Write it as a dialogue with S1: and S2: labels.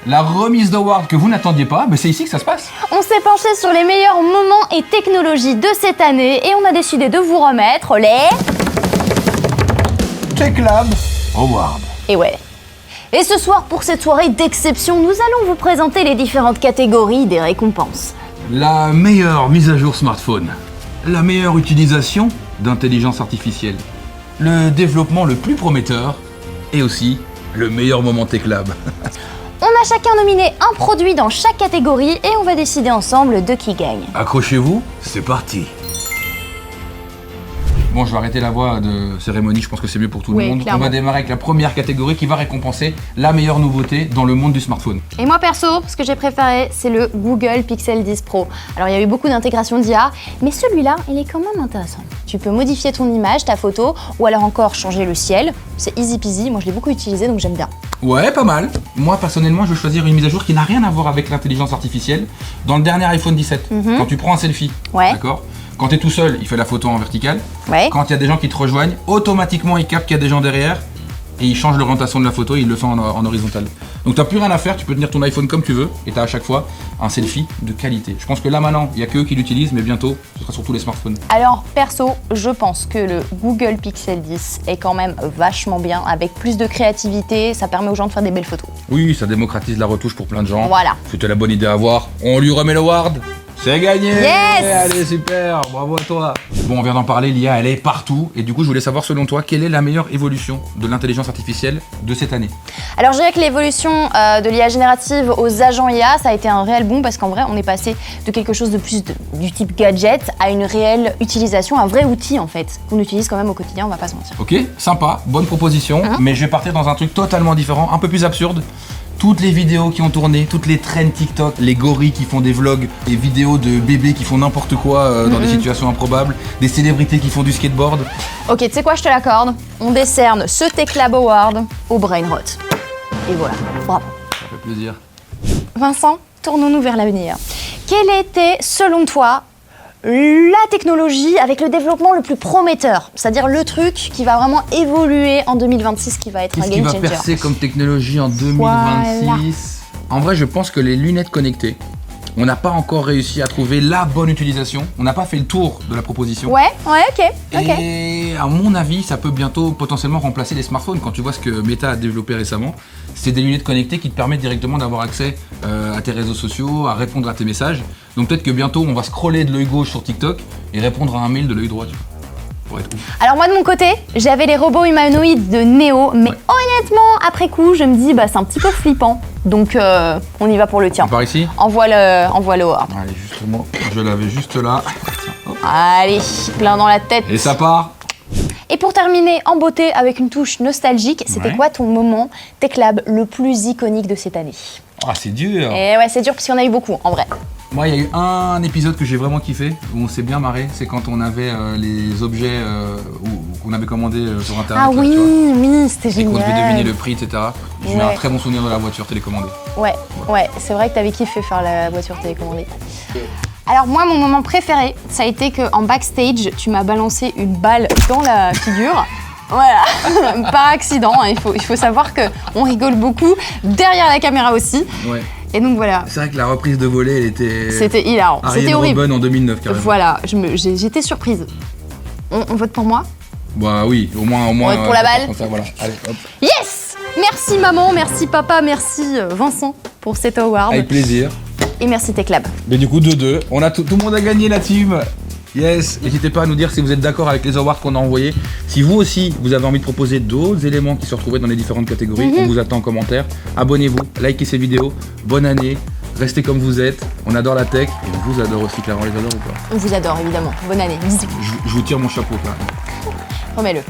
S1: La remise d'award que vous n'attendiez pas, mais c'est ici que ça se passe.
S2: On s'est penché sur les meilleurs moments et technologies de cette année et on a décidé de vous remettre les...
S1: TechLab Award.
S2: Et ouais. Et ce soir, pour cette soirée d'exception, nous allons vous présenter les différentes catégories des récompenses.
S1: La meilleure mise à jour smartphone. La meilleure utilisation d'intelligence artificielle. Le développement le plus prometteur. Et aussi, le meilleur moment TechLab.
S2: On a chacun nominé un produit dans chaque catégorie et on va décider ensemble de qui gagne.
S1: Accrochez-vous, c'est parti. Bon, je vais arrêter la voix de cérémonie, je pense que c'est mieux pour tout le monde.
S2: Clairement.
S1: On va démarrer avec la première catégorie qui va récompenser la meilleure nouveauté dans le monde du smartphone.
S2: Et moi perso, ce que j'ai préféré, c'est le Google Pixel 10 Pro. Alors il y a eu beaucoup d'intégration d'IA, mais celui-là, il est quand même intéressant. Tu peux modifier ton image, ta photo, ou alors encore changer le ciel. C'est easy peasy, moi je l'ai beaucoup utilisé donc j'aime bien.
S1: Ouais, pas mal. Moi, personnellement, je vais choisir une mise à jour qui n'a rien à voir avec l'intelligence artificielle. Dans le dernier iPhone 17, quand tu prends un selfie,
S2: Ouais.
S1: d'accord ? Quand tu es tout seul, il fait la photo en verticale.
S2: Ouais.
S1: Quand il y a des gens qui te rejoignent, automatiquement, il capte qu'il y a des gens derrière et il change l'orientation de la photo et il le fait en horizontal. Donc tu n'as plus rien à faire, tu peux tenir ton iPhone comme tu veux et tu as à chaque fois un selfie de qualité. Je pense que là maintenant, il n'y a que eux qui l'utilisent, mais bientôt, ce sera sur tous les smartphones.
S2: Alors perso, je pense que le Google Pixel 10 est quand même vachement bien, avec plus de créativité, ça permet aux gens de faire des belles photos.
S1: Oui, ça démocratise la retouche pour plein de gens.
S2: Voilà.
S1: C'était la bonne idée à avoir. On lui remet l'award. C'est gagné.
S2: Yes.
S1: Allez, super, bravo à toi. Bon, on vient d'en parler, l'IA, elle est partout. Et du coup, je voulais savoir, selon toi, quelle est la meilleure évolution de l'intelligence artificielle de cette année?
S2: Alors je dirais que l'évolution de l'IA générative aux agents IA, ça a été un réel boom parce qu'en vrai, on est passé de quelque chose de plus du type gadget à une réelle utilisation, un vrai outil en fait, qu'on utilise quand même au quotidien, on va pas se mentir.
S1: Ok, sympa, bonne proposition. Mais je vais partir dans un truc totalement différent, un peu plus absurde. Toutes les vidéos qui ont tourné, toutes les trends TikTok, les gorilles qui font des vlogs, les vidéos de bébés qui font n'importe quoi dans des situations improbables, des célébrités qui font du skateboard.
S2: Ok, tu sais quoi, je te l'accorde, on décerne ce TechLab Award au Brain Rot. Et voilà, bravo.
S1: Ça fait plaisir.
S2: Vincent, tournons-nous vers l'avenir. Quelle était, selon toi, la technologie avec le développement le plus prometteur? C'est-à-dire le truc qui va vraiment évoluer en 2026, qui va être un
S1: Qu'est-ce qui
S2: game
S1: va
S2: changer.
S1: percer comme technologie en 2026?
S2: Voilà.
S1: En vrai, je pense que les lunettes connectées, on n'a pas encore réussi à trouver la bonne utilisation. On n'a pas fait le tour de la proposition.
S2: Ouais, ok.
S1: Et à mon avis, ça peut bientôt potentiellement remplacer les smartphones. Quand tu vois ce que Meta a développé récemment, c'est des lunettes connectées qui te permettent directement d'avoir accès à tes réseaux sociaux, à répondre à tes messages. Donc peut-être que bientôt, on va scroller de l'œil gauche sur TikTok et répondre à un mail de l'œil droit. Tu vois. Pour être ouf.
S2: Alors moi de mon côté, j'avais les robots humanoïdes de Neo, mais honnêtement, après coup, je me dis, bah c'est un petit peu flippant. Donc on y va pour le tien.
S1: On part ici?
S2: Envoie le Word.
S1: Allez, justement, je l'avais juste là.
S2: Allez, plein dans la tête.
S1: Et ça part.
S2: Et pour terminer en beauté avec une touche nostalgique, c'était
S1: Ouais.
S2: quoi ton moment TechLab le plus iconique de cette année?
S1: Ah, c'est dur.
S2: Et ouais, c'est dur parce qu'il y en a eu beaucoup, en vrai.
S1: Moi, il y a eu un épisode que j'ai vraiment kiffé, où on s'est bien marré. C'est quand on avait les objets qu'on avait commandés sur Internet.
S2: Ah
S1: là,
S2: oui,
S1: tu vois,
S2: oui, c'était
S1: et
S2: génial.
S1: qu'on devait deviner le prix, etc. J'ai
S2: Ouais.
S1: un très bon souvenir de la voiture télécommandée.
S2: Ouais, c'est vrai que t'avais kiffé faire la voiture télécommandée. Alors moi, mon moment préféré, ça a été qu'en backstage, tu m'as balancé une balle dans la figure. Voilà, par accident, hein. Il faut savoir qu'on rigole beaucoup, derrière la caméra aussi.
S1: Ouais.
S2: Et donc voilà,
S1: C'est vrai que la reprise de volée, elle était.
S2: c'était hilarant, c'était
S1: Ariane
S2: horrible.
S1: Robben en 2009, carrément.
S2: Voilà, j'étais surprise. On vote pour moi?
S1: Bah oui, au moins.
S2: vote pour la balle.
S1: comme ça, voilà. Allez, hop.
S2: Yes! Merci maman, merci papa, merci Vincent pour cet award.
S1: Avec plaisir.
S2: Et merci TechLab.
S1: Mais du coup, 2-2. On a tout le monde a gagné, la team. Yes, n'hésitez pas à nous dire si vous êtes d'accord avec les awards qu'on a envoyés. Si vous aussi, vous avez envie de proposer d'autres éléments qui se retrouvent dans les différentes catégories, on vous attend en commentaire. Abonnez-vous, likez ces vidéos. Bonne année, restez comme vous êtes. On adore la tech et on vous adore aussi, Clara. On les adore ou pas?
S2: On vous adore évidemment. Bonne année, bisous.
S1: Je vous tire mon chapeau, Clara.
S2: Remets-le.